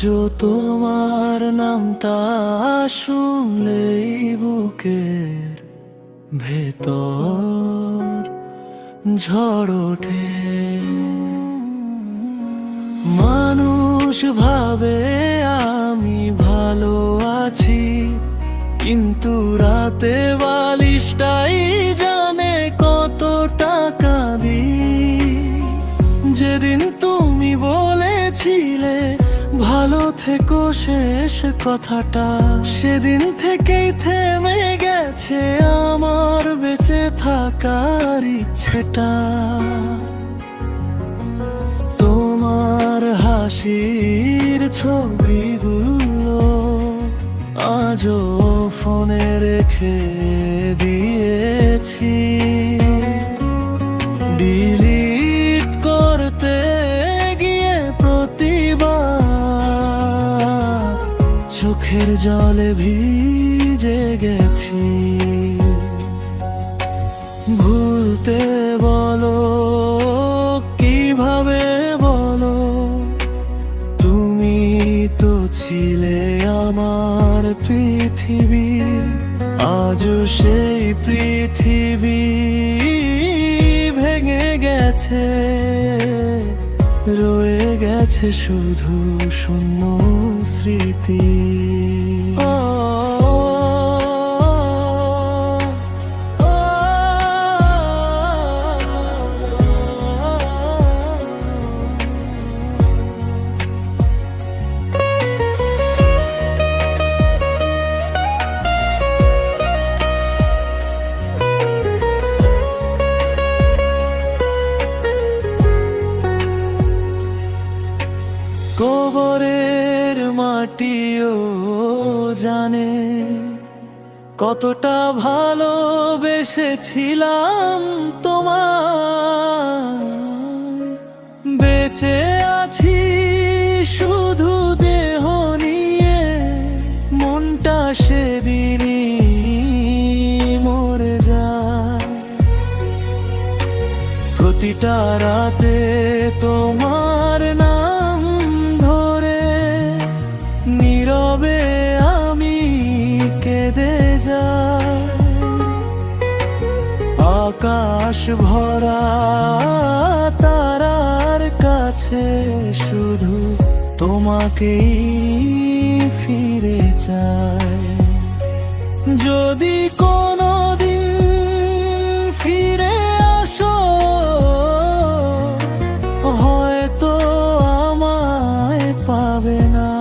আজও তোমার নামটা শুনলেই বুকের ভেতর ঝড় ওঠে। মানুষ ভাবে আমি ভালো আছি, কিন্তু রাতে বালিশটাই জানে কত টাকা দিই। যেদিন তুমি বলেছিলে ভালো থেকো, শেষ কথাটা সেদিন থেকেই থেমে গেছে আমার বেঁচে থাকার ইচ্ছেটা। তোমার হাসির ছবিগুলো আজও ফোনে রেখে দিয়েছি, ডিলিট করতে গিয়ে প্রতিবার চোখের জলে ভিজে গেছি। ভুলতে বলো কিভাবে বলো, তুমি তো ছিলে আমার পৃথিবী। আজও সেই পৃথিবী ভেঙে গেছে, রয়ে গেছে শুধু শূন্য স্মৃতি। কবরের মাটিও জানে কতটা ভালোবেসেছিলাম তোমায়। বেঁচে আছি শুধু দেহ নিয়ে, মনটা সেদিনই মরে যায়। প্রতিটা রাতে তোমার নাম ধরে নীরবে আমি কেঁদে যাই। আকাশ ভরা তারার কাছে শুধু তোমাকেই ফিরে চাই। যদি কোনোদিন ফিরে আসো, হয়তো আমায় পাবে না।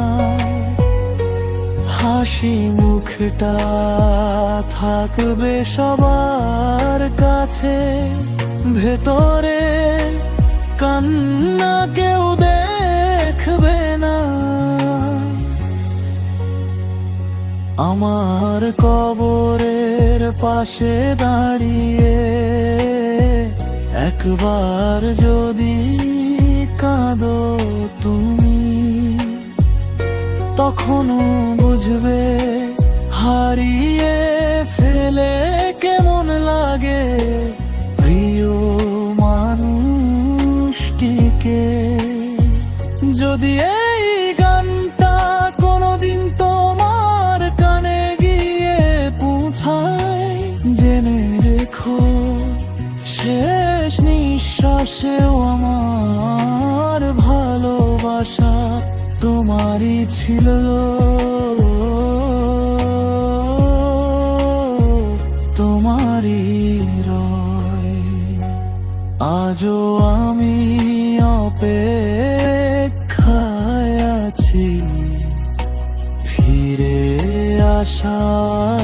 হাসি মুখটা থাকবে সবার কাছে, ভেতরে কান্না কেউ দেখবে না। আমার কবরের পাশে দাঁড়িয়ে একবার যদি কাঁদো তুমি, তখনও বুঝবে হারিয়ে ফেলে কেমন লাগে প্রিয় মানুষটিকে। যদি এই গানটা কোনোদিন তোমার কানে গিয়ে পৌঁছায়, জেনে রেখো শেষ নিঃশ্বাসেও আমার ভালোবাসা তোমারই ছিল। তোমারই রয়। আজও আমি অপেক্ষায় আছি ফিরে আসার।